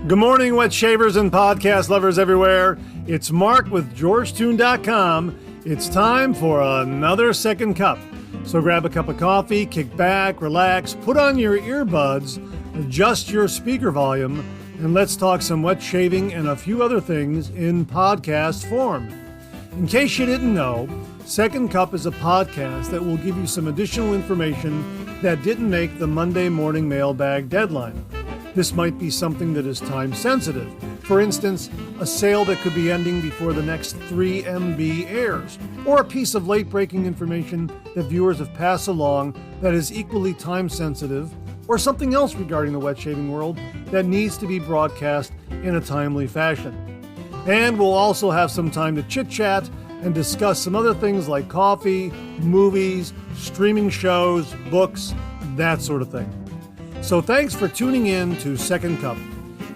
Good morning, wet shavers and podcast lovers everywhere. It's Mark with GeorgeToon.com. It's time for another second cup. So grab a cup of coffee, kick back, relax, put on your earbuds, adjust your speaker volume, and let's talk some wet shaving and a few other things in podcast form. In case you didn't know, Second Cup is a podcast that will give you some additional information that didn't make the Monday morning mailbag deadline. This might be something that is time sensitive. For instance, a sale that could be ending before the next 3MB airs, or a piece of late-breaking information that viewers have passed along that is equally time sensitive, or something else regarding the wet shaving world that needs to be broadcast in a timely fashion. And we'll also have some time to chit-chat and discuss some other things like coffee, movies, streaming shows, books, that sort of thing. So thanks for tuning in to Second Cup,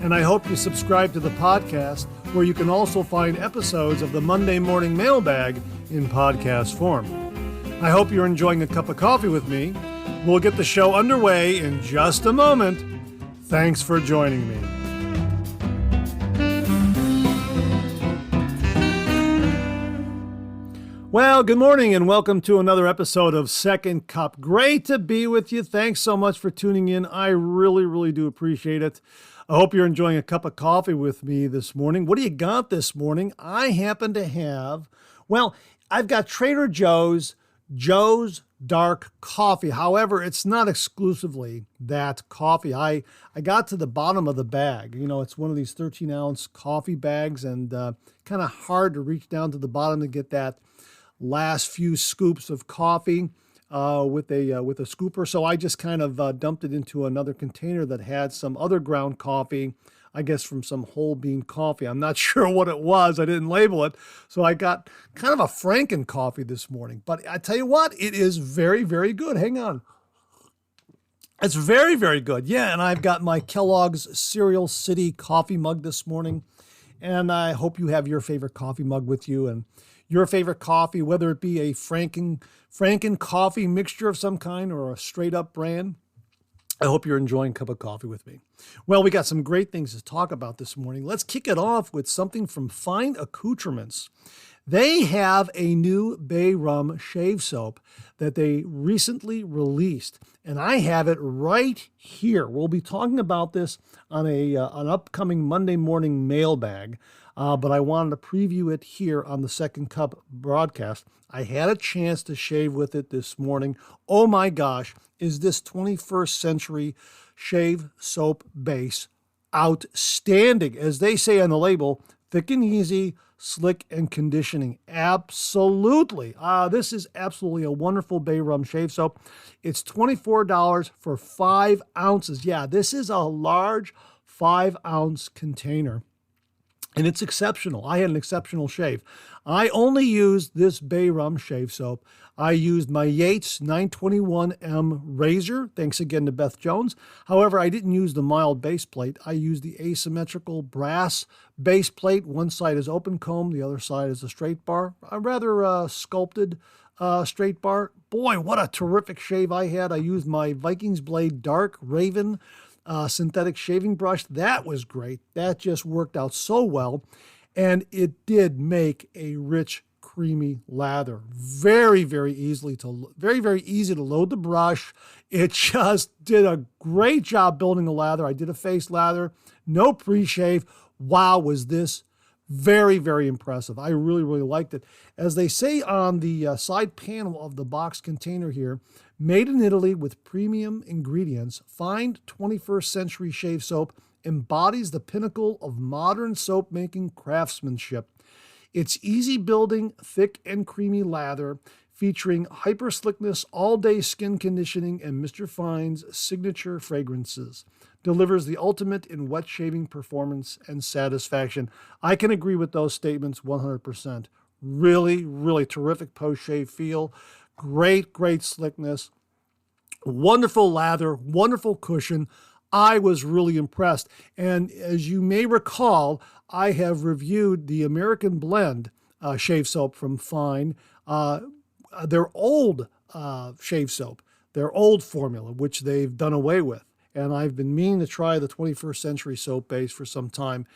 and I hope you subscribe to the podcast where you can also find episodes of the Monday Morning Mailbag in podcast form. I hope you're enjoying a cup of coffee with me. We'll get the show underway in just a moment. Thanks for joining me. Well, good morning and welcome to another episode of Second Cup. Great to be with you. Thanks so much for tuning in. I really do appreciate it. I hope you're enjoying a cup of coffee with me this morning. What do you got this morning? I happen to have, I've got Trader Joe's Dark Coffee. However, it's not exclusively that coffee. I got to the bottom of the bag. You know, it's one of these 13-ounce coffee bags and kind of hard to reach down to the bottom to get that last few scoops of coffee with a scooper. So I just kind of dumped it into another container that had some other ground coffee, I guess from some whole bean coffee. I'm not sure what it was. I didn't label it. So I got kind of a Franken coffee this morning. But I tell you what, it is very good. Hang on. It's very good. Yeah, and I've got my Kellogg's Cereal City coffee mug this morning. And I hope you have your favorite coffee mug with you. And your favorite coffee, whether it be a Franken coffee mixture of some kind or a straight up brand. I hope you're enjoying a cup of coffee with me. Well, we got some great things to talk about this morning. Let's kick it off with something from Fine Accoutrements. They have a new Bay Rum shave soap that they recently released, and I have it right here. We'll be talking about this on an upcoming Monday morning mailbag, but I wanted to preview it here on the Second Cup broadcast. I had a chance to shave with it this morning. Oh my gosh, is this 21st century shave soap base outstanding? As they say on the label, thick and easy, slick and conditioning. Absolutely. This is absolutely a wonderful Bay Rum shave soap. It's $24 for 5 ounces. Yeah, this is a large 5-ounce container. And it's exceptional. I had an exceptional shave. I only used this Bay Rum shave soap. I used my Yates 921M razor. Thanks again to Beth Jones. However, I didn't use the mild base plate. I used the asymmetrical brass base plate. One side is open comb. The other side is a straight bar. A rather sculpted straight bar. Boy, what a terrific shave I had. I used my Vikings Blade Dark Raven synthetic shaving brush. That was great. That just worked out so well. And it did make a rich, creamy lather. Very easy to load the brush. It just did a great job building a lather. I did a face lather, no pre-shave. Wow, was this very impressive. I really liked it. As they say on the side panel of the box container here, made in Italy with premium ingredients, Fine 21st Century Shave Soap embodies the pinnacle of modern soap-making craftsmanship. It's easy building, thick and creamy lather, featuring hyper slickness, all-day skin conditioning, and Mr. Fine's signature fragrances. Delivers the ultimate in wet shaving performance and satisfaction. I can agree with those statements 100%. Really terrific post-shave feel. Great slickness. Wonderful lather, wonderful cushion. I was really impressed. And as you may recall, I have reviewed the American Blend shave soap from Fine, their old shave soap, their old formula, which they've done away with. and I've been meaning to try the 21st Century soap base for some time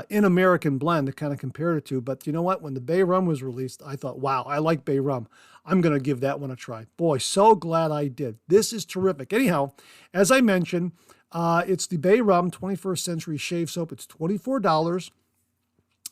in American Blend to kind of compare it to. But you know what? When the Bay Rum was released, I thought, wow, I like Bay Rum. I'm going to give that one a try. Boy, so glad I did. This is terrific. Anyhow, as I mentioned, it's the Bay Rum 21st Century Shave Soap. It's $24.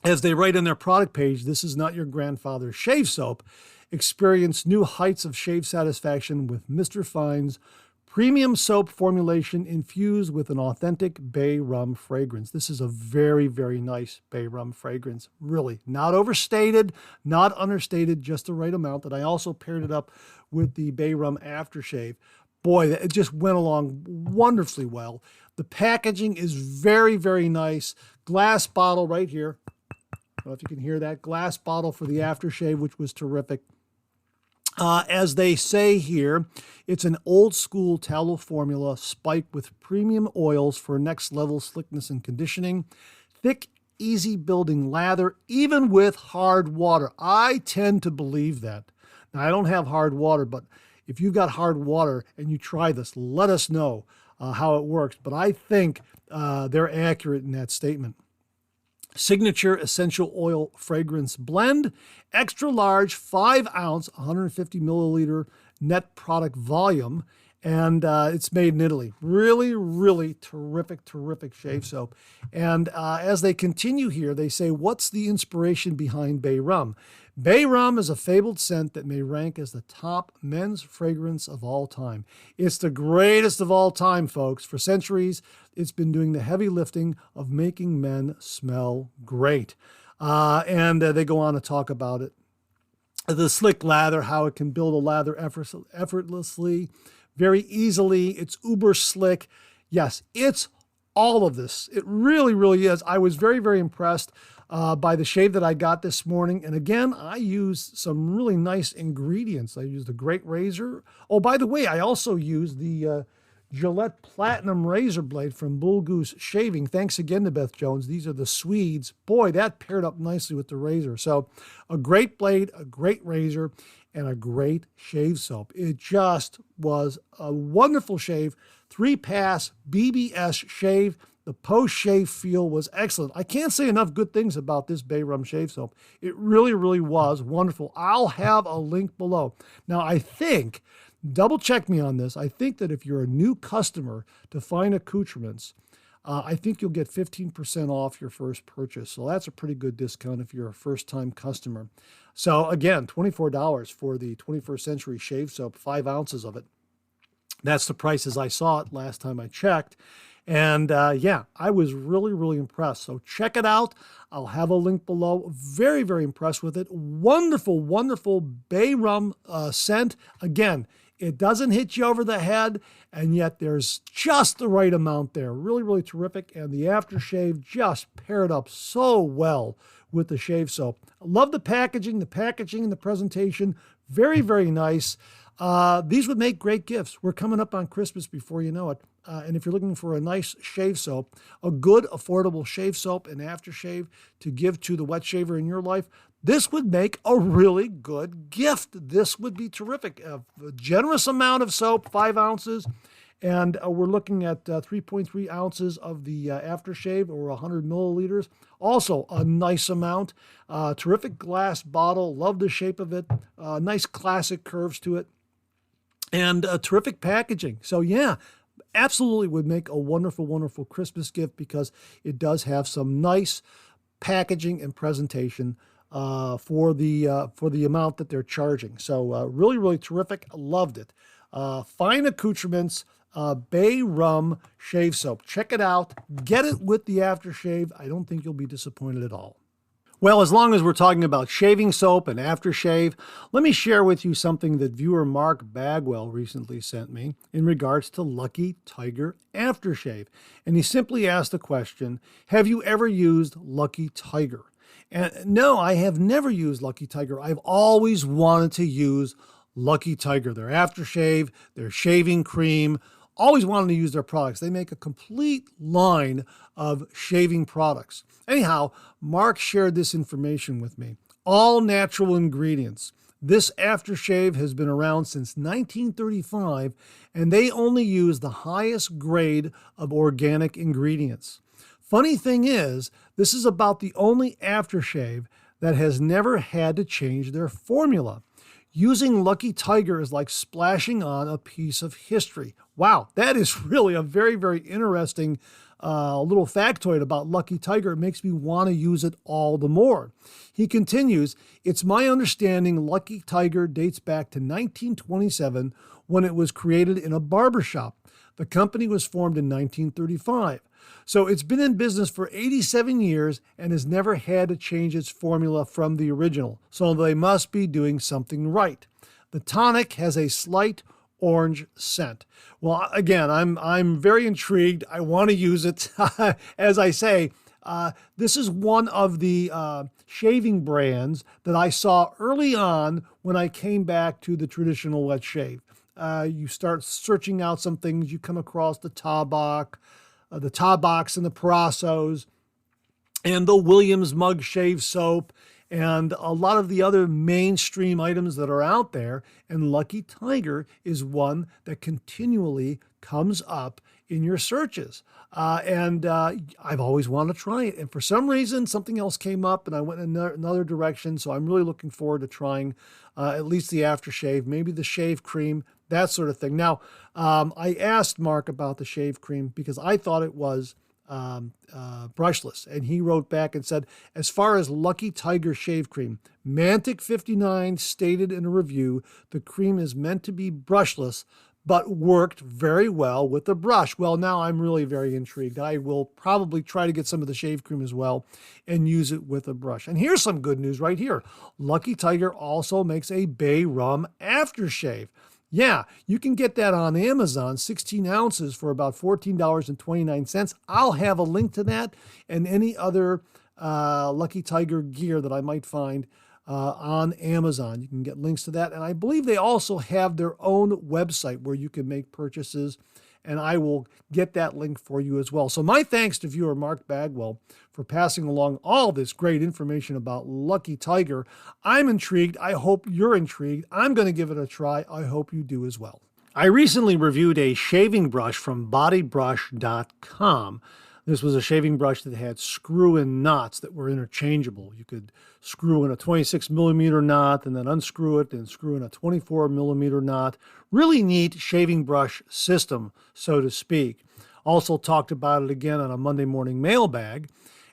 As they write on their product page, this is not your grandfather's shave soap. Experience new heights of shave satisfaction with Mr. Fine's premium soap formulation infused with an authentic Bay Rum fragrance. This is a very, very nice Bay Rum fragrance. Really, not overstated, not understated, just the right amount. And I also paired it up with the Bay Rum aftershave. Boy, it just went along wonderfully well. The packaging is very, very nice. Glass bottle right here. I don't know if you can hear that. Glass bottle for the aftershave, which was terrific. As they say here, it's an old school tallow formula spiked with premium oils for next level slickness and conditioning. Thick, easy building lather, even with hard water. I tend to believe that. Now, I don't have hard water, but if you've got hard water and you try this, let us know how it works. But I think they're accurate in that statement. Signature essential oil fragrance blend, extra large, 5 ounce, 150 milliliter net product volume, and it's made in Italy. Really, really terrific, terrific shave soap. And as they continue here, they say, what's the inspiration behind Bay Rum? Bay Rum is a fabled scent that may rank as the top men's fragrance of all time. It's the greatest of all time, folks. For centuries, it's been doing the heavy lifting of making men smell great. And they go on to talk about it. The slick lather, how it can build a lather effortlessly, very easily. It's uber slick. Yes, it's all of this. It really, really is. I was very, very impressed by the shave that I got this morning. And again, I used some really nice ingredients. I used a great razor. Oh, by the way, I also used the Gillette Platinum razor blade from Bull Goose Shaving. Thanks again to Beth Jones. These are the Swedes. Boy, that paired up nicely with the razor. So a great blade, a great razor, and a great shave soap. It just was a wonderful shave. 3-pass BBS shave. The post-shave feel was excellent. I can't say enough good things about this Bay Rum shave soap. It really, really was wonderful. I'll have a link below. Now, I think, double check me on this, I think that if you're a new customer to Fine Accoutrements, I think you'll get 15% off your first purchase. So that's a pretty good discount if you're a first-time customer. So again, $24 for the 21st Century shave soap, 5 ounces of it. That's the price as I saw it last time I checked. And yeah, I was really, really impressed. So check it out. I'll have a link below. Very, very impressed with it. Wonderful, wonderful Bay Rum scent. Again, it doesn't hit you over the head, and yet there's just the right amount there. Really, really terrific. And the aftershave just paired up so well with the shave soap. I love the packaging and the presentation. Very, very nice. These would make great gifts. We're coming up on Christmas before you know it. And if you're looking for a nice shave soap, a good, affordable shave soap and aftershave to give to the wet shaver in your life, this would make a really good gift. This would be terrific. A generous amount of soap, 5 ounces. And we're looking at 3.3 ounces of the aftershave, or 100 milliliters. Also a nice amount. Terrific glass bottle. Love the shape of it. Nice classic curves to it. And terrific packaging. So yeah, absolutely would make a wonderful, wonderful Christmas gift, because it does have some nice packaging and presentation for the amount that they're charging. So really, really terrific. Loved it. Fine Accoutrements Bay Rum shave soap. Check it out. Get it with the aftershave. I don't think you'll be disappointed at all. Well, as long as we're talking about shaving soap and aftershave, let me share with you something that viewer Mark Bagwell recently sent me in regards to Lucky Tiger aftershave. And he simply asked the question, have you ever used Lucky Tiger? And no, I have never used Lucky Tiger. I've always wanted to use Lucky Tiger, their aftershave, their shaving cream. Always wanted to use their products. They make a complete line of shaving products. Anyhow, Mark shared this information with me. All natural ingredients, This aftershave has been around since 1935, and they only use the highest grade of organic ingredients. Funny thing is, this is about the only aftershave that has never had to change their formula. Using Lucky Tiger is like splashing on a piece of history. Wow, that is really a very, very interesting little factoid about Lucky Tiger. It makes me want to use it all the more. He continues, it's my understanding Lucky Tiger dates back to 1927 when it was created in a barbershop. The company was formed in 1935. So it's been in business for 87 years and has never had to change its formula from the original. So they must be doing something right. The tonic has a slight orange scent. Well, again, I'm very intrigued. I want to use it. As I say, this is one of the shaving brands that I saw early on when I came back to the traditional wet shave. You start searching out some things, you come across the Tabox and the Parassos and the Williams Mug Shave Soap and a lot of the other mainstream items that are out there. And Lucky Tiger is one that continually comes up in your searches. I've always wanted to try it. And for some reason, something else came up and I went in another direction. So I'm really looking forward to trying at least the aftershave, maybe the shave cream, that sort of thing. Now, I asked Mark about the shave cream because I thought it was brushless. And he wrote back and said, as far as Lucky Tiger shave cream, Mantic 59 stated in a review, the cream is meant to be brushless, but worked very well with the brush. Well, now I'm really very intrigued. I will probably try to get some of the shave cream as well and use it with a brush. And here's some good news right here. Lucky Tiger also makes a bay rum aftershave. Yeah, you can get that on Amazon, 16 ounces for about $14.29. I'll have a link to that and any other Lucky Tiger gear that I might find on Amazon. You can get links to that. And I believe they also have their own website where you can make purchases. And I will get that link for you as well. So my thanks to viewer Mark Bagwell for passing along all this great information about Lucky Tiger. I'm intrigued. I hope you're intrigued. I'm going to give it a try. I hope you do as well. I recently reviewed a shaving brush from bodybrush.com. This was a shaving brush that had screw-in knots that were interchangeable. You could screw in a 26 millimeter knot and then unscrew it and screw in a 24 millimeter knot. Really neat shaving brush system, so to speak. Also talked about it again on a Monday morning mailbag.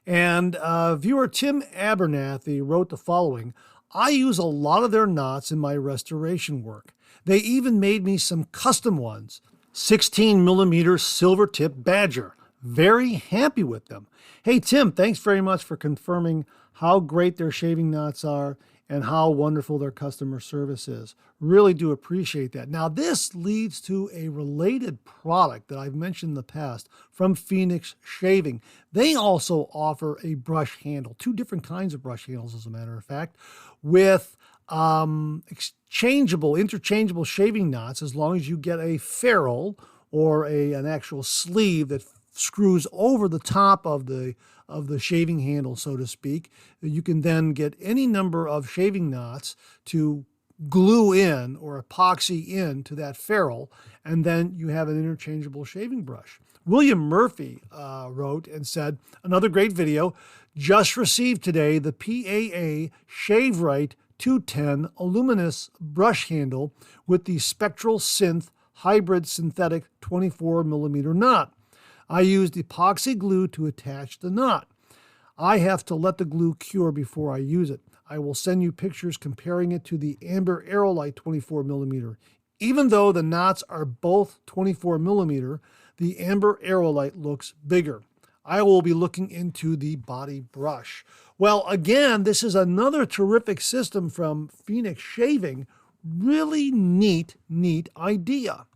And viewer Tim Abernathy wrote the following, I use a lot of their knots in my restoration work. They even made me some custom ones. 16 millimeter silver tip badger. Very happy with them. Hey, Tim, thanks very much for confirming how great their shaving knots are and how wonderful their customer service is. Really do appreciate that. Now, this leads to a related product that I've mentioned in the past from Phoenix Shaving. They also offer a brush handle, two different kinds of brush handles, as a matter of fact, with interchangeable shaving knots as long as you get a ferrule or an actual sleeve that screws over the top of the shaving handle, so to speak. You can then get any number of shaving knots to glue in or epoxy in to that ferrule, and then you have an interchangeable shaving brush. William Murphy wrote and said, another great video, just received today the PAA Shave Right 210 Aluminous brush handle with the Spectral Synth Hybrid Synthetic 24 millimeter knot. I used epoxy glue to attach the knot. I have to let the glue cure before I use it. I will send you pictures comparing it to the Amber Aerolite 24 millimeter. Even though the knots are both 24 millimeter, the Amber Aerolite looks bigger. I will be looking into the body brush. Well, again, this is another terrific system from Phoenix Shaving. Really neat idea.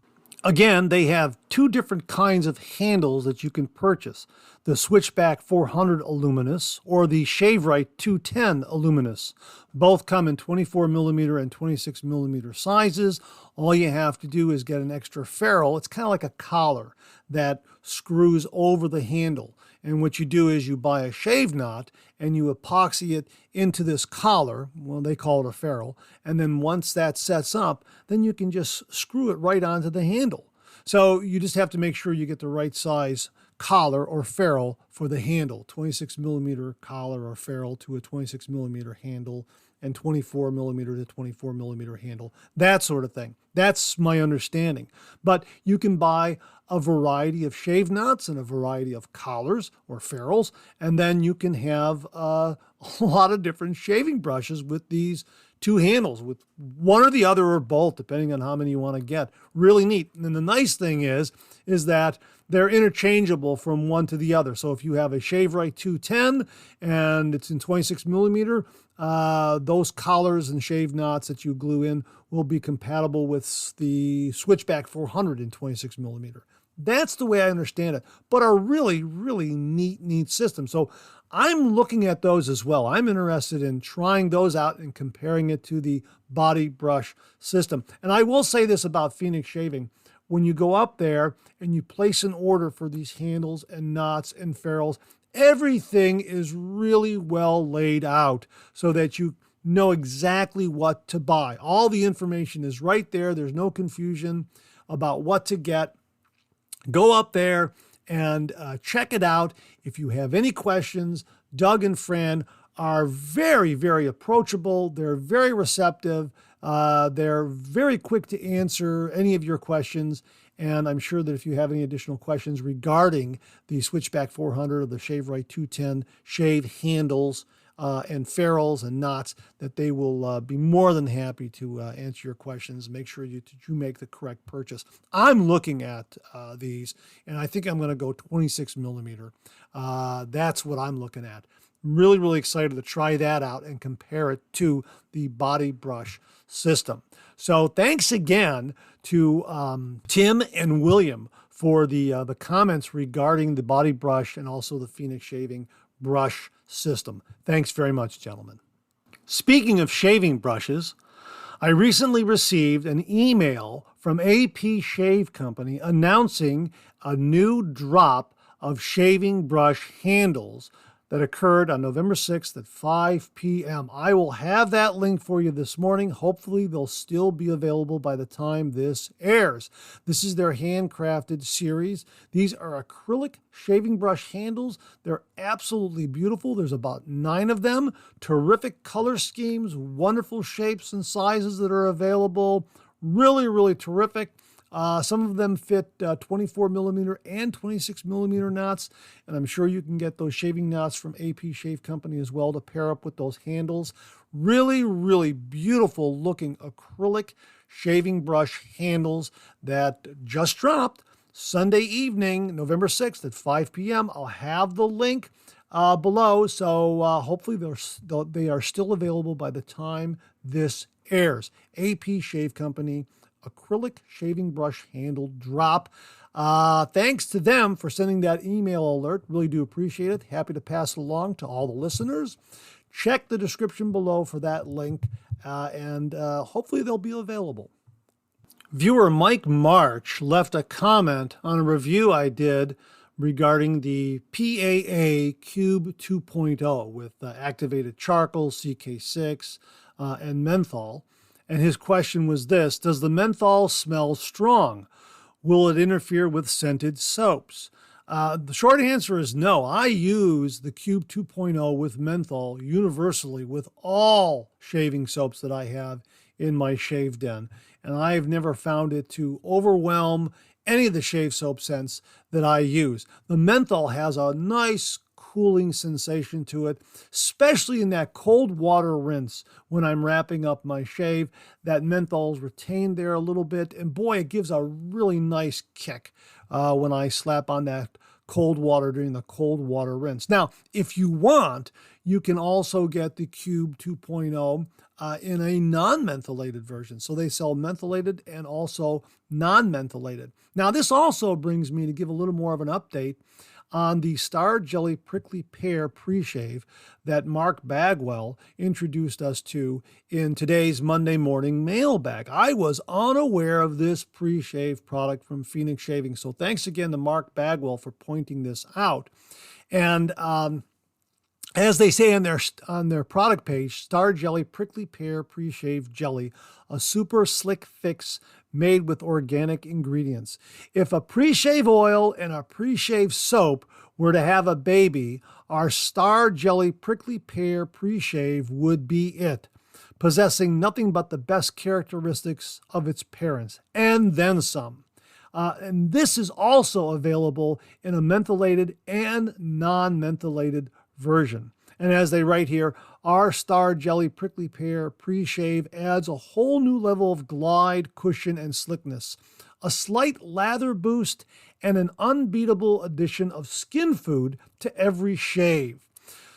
Again, they have two different kinds of handles that you can purchase. the Switchback 400 Illuminous or the ShaveRite 210 Illuminous. Both come in 24 millimeter and 26 millimeter sizes. All you have to do is get an extra ferrule. It's kind of like a collar that screws over the handle. And what you do is you buy a shave knot and you epoxy it into this collar. Well, they call it a ferrule. And then once that sets up, then you can just screw it right onto the handle. So you just have to make sure you get the right size collar or ferrule for the handle. 26 millimeter collar or ferrule to a 26 millimeter handle, and 24 millimeter to 24 millimeter handle, that sort of thing. That's my understanding. But you can buy a variety of shave knots and a variety of collars or ferrules, and then you can have a lot of different shaving brushes with these two handles, with one or the other or both, depending on how many you want to get. Really neat. And the nice thing is that they're interchangeable from one to the other. So if you have a ShaveRite 210 and it's in 26 millimeter, those collars and shave knots that you glue in will be compatible with the Switchback 400 in 26 millimeter. That's the way I understand it, but a really, really neat system. So I'm looking at those as well. I'm interested in trying those out and comparing it to the body brush system. And I will say this about Phoenix Shaving. When you go up there and you place an order for these handles and knots and ferrules, everything is really well laid out so that you know exactly what to buy. All the information is right there. There's no confusion about what to get. Go up there and check it out. If you have any questions, Doug and Fran are very, very approachable. They're very receptive. They're very quick to answer any of your questions. And I'm sure that if you have any additional questions regarding the Switchback 400 or the ShaveRite 210 shave handles and ferrules and knots, that they will be more than happy to answer your questions. Make sure you make the correct purchase. I'm looking at these, and I think I'm going to go 26 millimeter. That's what I'm looking at. Really, really excited to try that out and compare it to the body brush system. So thanks again to Tim and William for the comments regarding the body brush and also the Phoenix Shaving brush system. Thanks very much, gentlemen. Speaking of shaving brushes, I recently received an email from AP Shave Company announcing a new drop of shaving brush handles that occurred on November 6th at 5 p.m. I will have that link for you this morning. Hopefully they'll still be available by the time this airs. This is their handcrafted series. These are acrylic shaving brush handles. They're absolutely beautiful. There's about 9 of them. Terrific color schemes, wonderful shapes and sizes that are available. Really, really terrific. Some of them fit 24 millimeter and 26 millimeter knots, and I'm sure you can get those shaving knots from AP Shave Company as well to pair up with those handles. Really, really beautiful looking acrylic shaving brush handles that just dropped Sunday evening, November 6th at 5 p.m. I'll have the link below, so hopefully they are still available by the time this airs. AP Shave Company acrylic shaving brush handle drop. Thanks to them for sending that email alert. Really do appreciate it. Happy to pass it along to all the listeners. Check the description below for that link, and hopefully they'll be available. Viewer Mike March left a comment on a review I did regarding the PAA Cube 2.0 with activated charcoal, CK6, and menthol. And his question was this: does the menthol smell strong? Will it interfere with scented soaps? The short answer is no. I use the Cube 2.0 with menthol universally with all shaving soaps that I have in my shave den. And I've never found it to overwhelm any of the shave soap scents that I use. The menthol has a nice cooling sensation to it, especially in that cold water rinse when I'm wrapping up my shave. That menthol's retained there a little bit, and boy, it gives a really nice kick when I slap on that cold water during the cold water rinse. Now, if you want, you can also get the Cube 2.0 in a non-mentholated version. So they sell mentholated and also non-mentholated. Now, this also brings me to give a little more of an update on the Star Jelly Prickly Pear Pre-Shave that Mark Bagwell introduced us to in today's Monday morning mailbag. I was unaware of this pre-shave product from Phoenix Shaving, so thanks again to Mark Bagwell for pointing this out. And as they say on their product page, Star Jelly Prickly Pear Pre-Shave Jelly, a super slick fix made with organic ingredients. If a pre-shave oil and a pre-shave soap were to have a baby, our Star Jelly Prickly Pear Pre-Shave would be it, possessing nothing but the best characteristics of its parents, and then some. And this is also available in a mentholated and non-mentholated version. And as they write here, our Star Jelly Prickly Pear Pre-Shave adds a whole new level of glide, cushion, and slickness, a slight lather boost, and an unbeatable addition of skin food to every shave.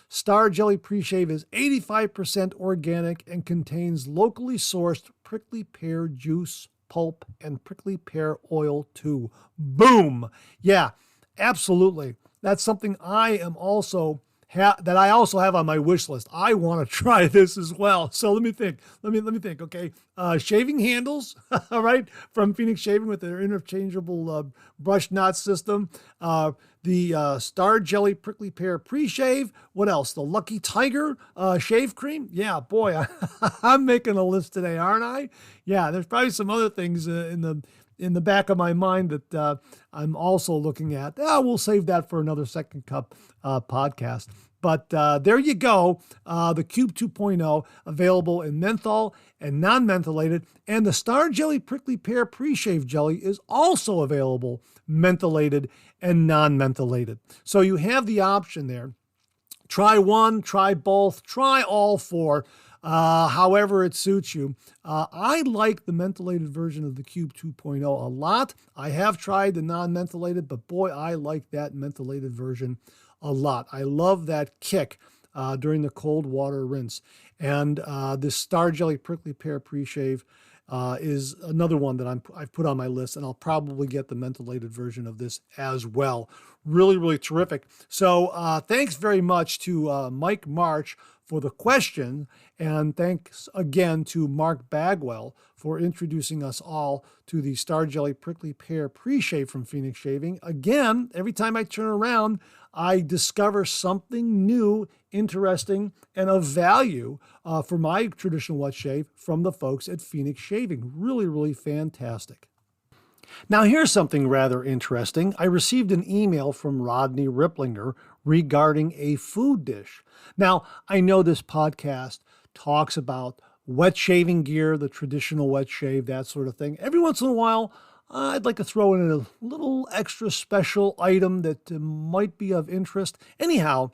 Star Jelly Pre-Shave is 85% organic and contains locally sourced prickly pear juice, pulp, and prickly pear oil too. Boom! Yeah, absolutely. That's something I am also that I also have on my wish list. I want to try this as well. So let me think. Let me think. Okay, shaving handles, all right, from Phoenix Shaving with their interchangeable brush knot system. The Star Jelly Prickly Pear Pre-Shave. What else? The Lucky Tiger shave cream. Yeah, boy, I'm making a list today, aren't I? Yeah, there's probably some other things in the back of my mind that I'm also looking at. We'll save that for another Second Cup podcast. But there you go. The Cube 2.0 available in menthol and non-mentholated. And the Star Jelly Prickly Pear Pre-Shave Jelly is also available mentholated and non-mentholated. So you have the option there. Try one, try both, try all four. However it suits you. I like the mentholated version of the Cube 2.0 a lot. I have tried the non-mentholated, but boy, I like that mentholated version a lot. I love that kick during the cold water rinse. And this Star Jelly Prickly Pear Pre-Shave is another one that I've put on my list, and I'll probably get the mentholated version of this as well. Really, really terrific. So thanks very much to Mike March for the question, and thanks again to Mark Bagwell for introducing us all to the Star Jelly Prickly Pear Pre-Shave from Phoenix Shaving. Again, every time I turn around, I discover something new, interesting, and of value for my traditional wet shave from the folks at Phoenix Shaving. Really, really fantastic. Now, here's something rather interesting. I received an email from Rodney Ripplinger regarding a food dish. Now, I know this podcast talks about wet shaving gear, the traditional wet shave, that sort of thing. Every once in a while, I'd like to throw in a little extra special item that might be of interest. Anyhow,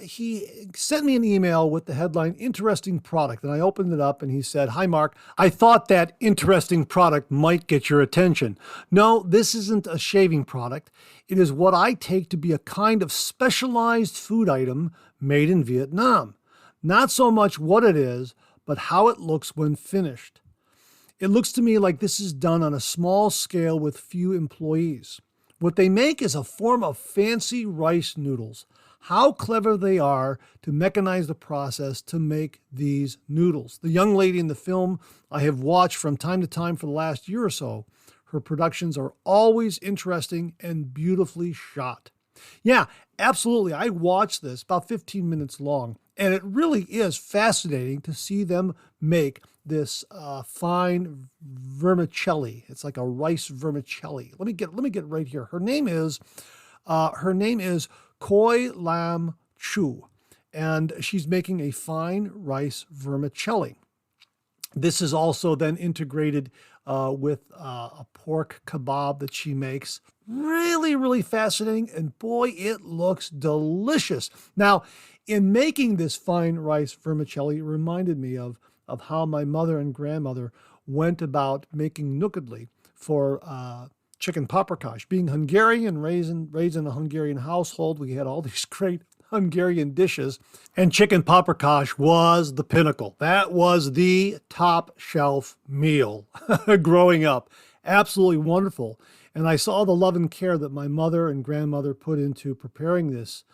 he sent me an email with the headline, Interesting Product, and I opened it up and he said, "Hi, Mark. I thought that interesting product might get your attention. No, this isn't a shaving product. It is what I take to be a kind of specialized food item made in Vietnam. Not so much what it is, but how it looks when finished. It looks to me like this is done on a small scale with few employees. What they make is a form of fancy rice noodles. How clever they are to mechanize the process to make these noodles. The young lady in the film I have watched from time to time for the last year or so. Her productions are always interesting and beautifully shot." Yeah, absolutely. I watched this, about 15 minutes long, and it really is fascinating to see them make this fine vermicelli. It's like a rice vermicelli. Let me get right here. Her name is Koi Lam Chu, and she's making a fine rice vermicelli. This is also then integrated with a pork kebab that she makes. Really, really fascinating, and boy, it looks delicious. Now, in making this fine rice vermicelli, it reminded me of how my mother and grandmother went about making nukadli for chicken paprikash. Being Hungarian, raised in a Hungarian household, we had all these great Hungarian dishes, and chicken paprikash was the pinnacle. That was the top shelf meal growing up. Absolutely wonderful. And I saw the love and care that my mother and grandmother put into preparing this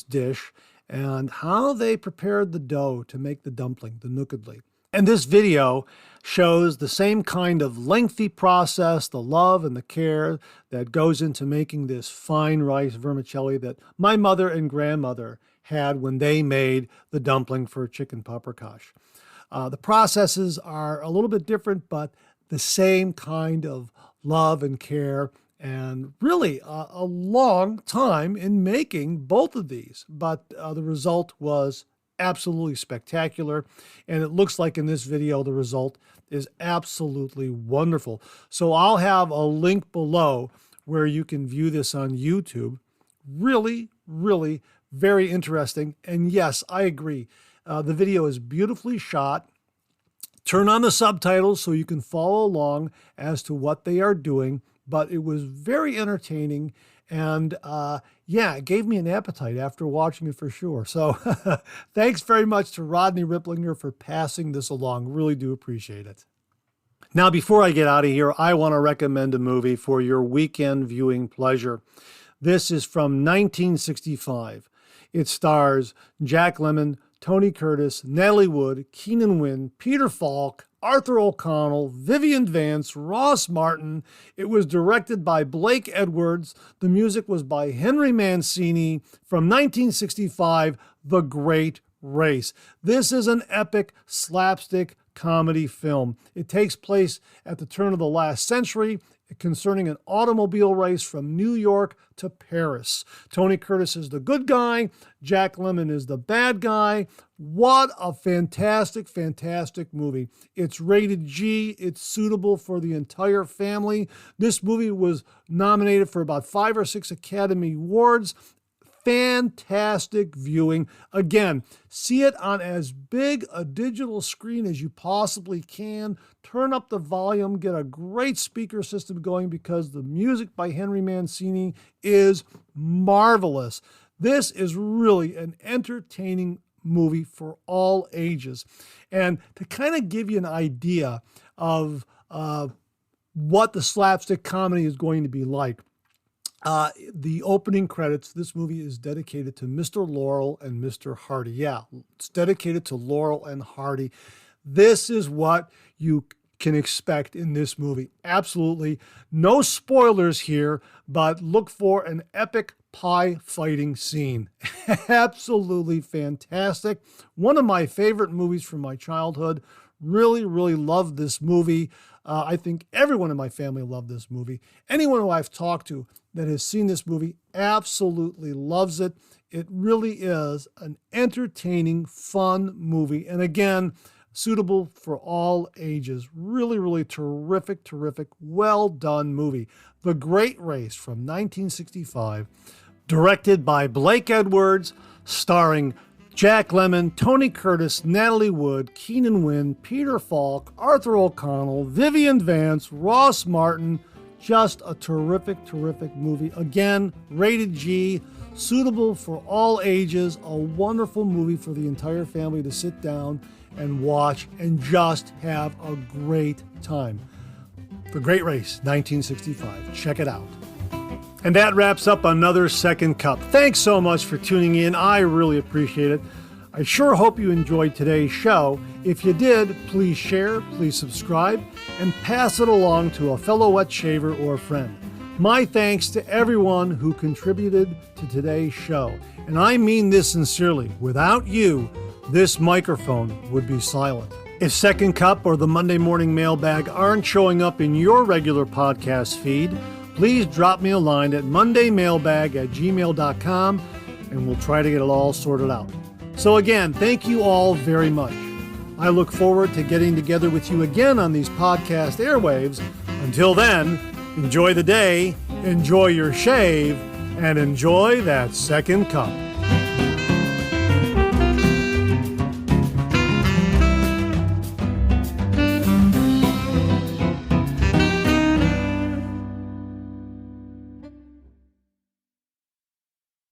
dish and how they prepared the dough to make the dumpling, the nookadli. And this video shows the same kind of lengthy process, the love and the care that goes into making this fine rice vermicelli that my mother and grandmother had when they made the dumpling for chicken paprikash. The processes are a little bit different, but the same kind of love and care, and really a long time in making both of these. But the result was absolutely spectacular. And it looks like in this video, the result is absolutely wonderful. So I'll have a link below where you can view this on YouTube. Really, really very interesting. And yes, I agree. The video is beautifully shot. Turn on the subtitles so you can follow along as to what they are doing. But it was very entertaining. And yeah, it gave me an appetite after watching it for sure. So thanks very much to Rodney Ripplinger for passing this along. Really do appreciate it. Now, before I get out of here, I want to recommend a movie for your weekend viewing pleasure. This is from 1965. It stars Jack Lemmon, Tony Curtis, Natalie Wood, Keenan Wynn, Peter Falk, Arthur O'Connell, Vivian Vance, Ross Martin. It was directed by Blake Edwards. The music was by Henry Mancini. From 1965, The Great Race. This is an epic slapstick comedy film. It takes place at the turn of the last century, concerning an automobile race from New York to Paris. Tony Curtis is the good guy. Jack Lemmon is the bad guy. What a fantastic, fantastic movie. It's rated G. It's suitable for the entire family. This movie was nominated for about 5 or 6 Academy Awards. Fantastic viewing. Again, see it on as big a digital screen as you possibly can. Turn up the volume, get a great speaker system going because the music by Henry Mancini is marvelous. This is really an entertaining movie for all ages. And to kind of give you an idea of what the slapstick comedy is going to be like, the opening credits, this movie is dedicated to Mr. Laurel and Mr. Hardy. Yeah, it's dedicated to Laurel and Hardy. This is what you can expect in this movie. Absolutely no spoilers here, but look for an epic pie fighting scene. Absolutely fantastic. One of my favorite movies from my childhood. Really, really loved this movie. I think everyone in my family loved this movie. Anyone who I've talked to that has seen this movie absolutely loves it. It really is an entertaining, fun movie. And again, suitable for all ages. Really, really terrific, terrific, well done movie. The Great Race from 1965, directed by Blake Edwards, starring Jack Lemmon, Tony Curtis, Natalie Wood, Keenan Wynn, Peter Falk, Arthur O'Connell, Vivian Vance, Ross Martin. Just a terrific, terrific movie. Again, rated G, suitable for all ages. A wonderful movie for the entire family to sit down and watch and just have a great time. The Great Race, 1965. Check it out. And that wraps up another Second Cup. Thanks so much for tuning in. I really appreciate it. I sure hope you enjoyed today's show. If you did, please share, please subscribe, and pass it along to a fellow wet shaver or friend. My thanks to everyone who contributed to today's show. And I mean this sincerely. Without you, this microphone would be silent. If Second Cup or the Monday Morning Mailbag aren't showing up in your regular podcast feed, please drop me a line at mondaymailbag@gmail.com and we'll try to get it all sorted out. So again, thank you all very much. I look forward to getting together with you again on these podcast airwaves. Until then, enjoy the day, enjoy your shave, and enjoy that second cup.